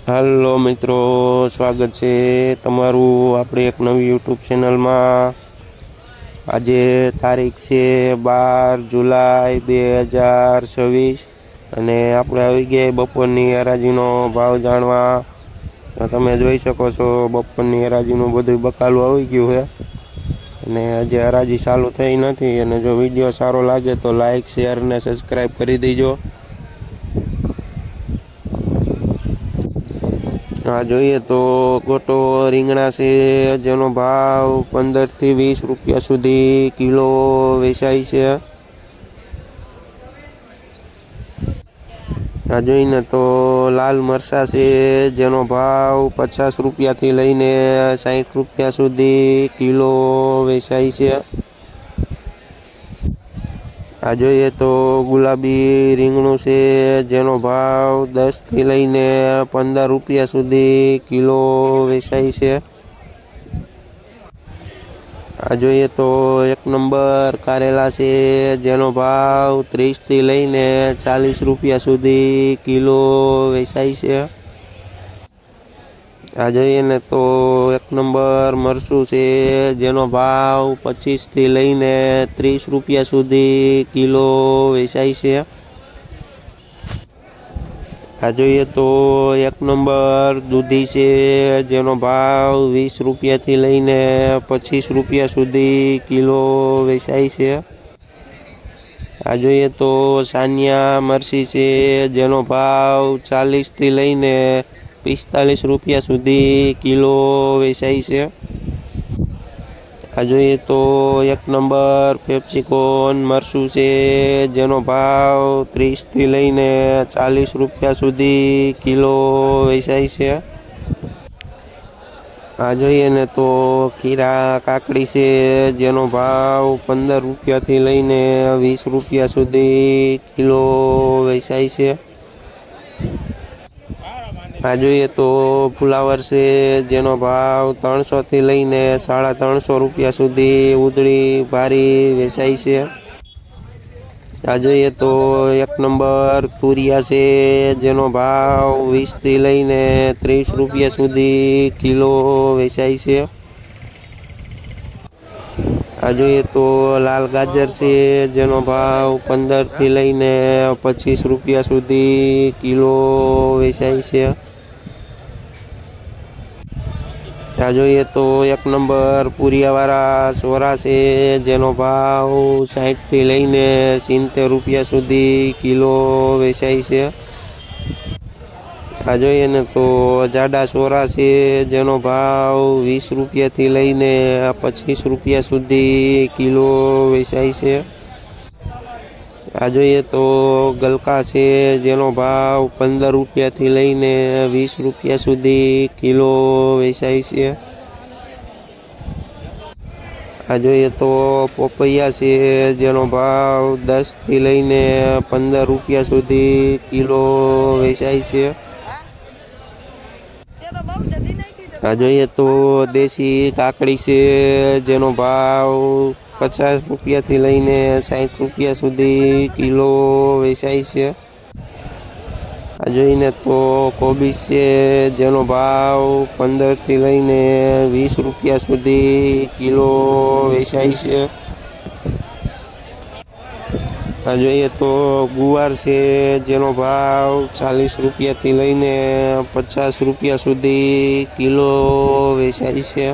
હાલો મિત્રો, સ્વાગત છે તમારું આપણે એક નવી યુટ્યુબ ચેનલમાં। આજે તારીખ છે 12 જુલાઈ 2026 અને આપણે આવી ગયા બપોરની હરાજીનો ભાવ જાણવા। તો તમે જોઈ શકો છો બપોરની હરાજીનું બધું બકાલું આવી ગયું છે અને હજી હરાજી ચાલુ થઈ નથી। અને જો વિડીયો સારો લાગે તો લાઇક શેર અને સબસ્ક્રાઈબ કરી દેજો। આ જોઈએ તો ગોટો રીંગણા છે જેનો ભાવ 15 થી 20 રૂપિયા સુધી કિલો વેચાય છે। આ જોઈને તો લાલ મરચાં છે જેનો ભાવ 50 રૂપિયાથી લઈને 60 રૂપિયા સુધી કિલો વેચાય છે। આ જોઈએ તો ગુલાબી રીંગણું છે જેનો ભાવ 10 થી લઈને 15 રૂપિયા સુધી કિલો વેચાય છે। આ જોઈએ તો એક નંબર કારેલા છે જેનો ભાવ 30 થી લઈને 40 રૂપિયા સુધી કિલો વેચાય છે। આ જોઈએ ને તો એક નંબર મરચું છે જેનો ભાવ 25 થી લઈને 30 રૂપિયા સુધી કિલો વેચાય છે। આ જોઈએ તો એક નંબર દૂધી છે જેનો ભાવ 20 રૂપિયાથી લઈને 25 રૂપિયા સુધી કિલો વેચાય છે। આ જોઈએ તો સાનિયા મરચી છે જેનો ભાવ 40 થી લઈને 45 રૂપિયા સુધી કિલો વેચાય છે। આ જોઈએ તો એક નંબર પેપ્સિકોન મરચું છે જેનો ભાવ 30 થી લઈને 40 રૂપિયા સુધી કિલો વેચાય છે। આ જોઈએ ને તો ખીરા કાકડી છે જેનો ભાવ 15 રૂપિયાથી લઈને 20 રૂપિયા સુધી કિલો વેચાય છે। આ જોઈએ તો ફુલાવર છે જેનો ભાવ 300 થી લઈને 350 રૂપિયા સુધી ઉધળી ભારી વેચાય છે। આ જોઈએ તો એક નંબર તુરિયા છે જેનો ભાવ 20 થી લઈને 30 રૂપિયા સુધી કિલો વેચાય છે। આ જોઈએ તો લાલ ગાજર છે જેનો ભાવ 15 થી લઈને 25 રૂપિયા સુધી કિલો વેચાય છે। આ જોઈએ તો એક નંબર પૂરિયાવાળા સોરા છે જેનો ભાવ 60 થી લઈને 70 રૂપિયા સુધી કિલો વેચાય છે। આ જોઈએ ને તો જાડા સોરા છે જેનો ભાવ 20 રૂપિયાથી લઈને 25 રૂપિયા સુધી કિલો વેચાય છે। આ જોઈએ તો ગલકા છે જેનો ભાવ 15 રૂપિયાથી લઈને 20 રૂપિયા સુધી કિલો વેચાય છે। આ જોઈએ તો પોપૈયા છે જેનો ભાવ 10 થી લઈને 15 રૂપિયા સુધી કિલો વેચાય છે। આ જોઈએ તો દેશી કાકડી છે જેનો ભાવ 50 રૂપિયાથી લઈને 60 રૂપિયા સુધી કિલો વેચાય છે। આ જોઈને તો કોબીજ છે જેનો ભાવ 15 થી લઈને 20 રૂપિયા સુધી કિલો વેચાય છે। આ જોઈએ તો ગુવાર છે જેનો ભાવ 40 રૂપિયાથી લઈને 50 રૂપિયા સુધી કિલો વેચાય છે।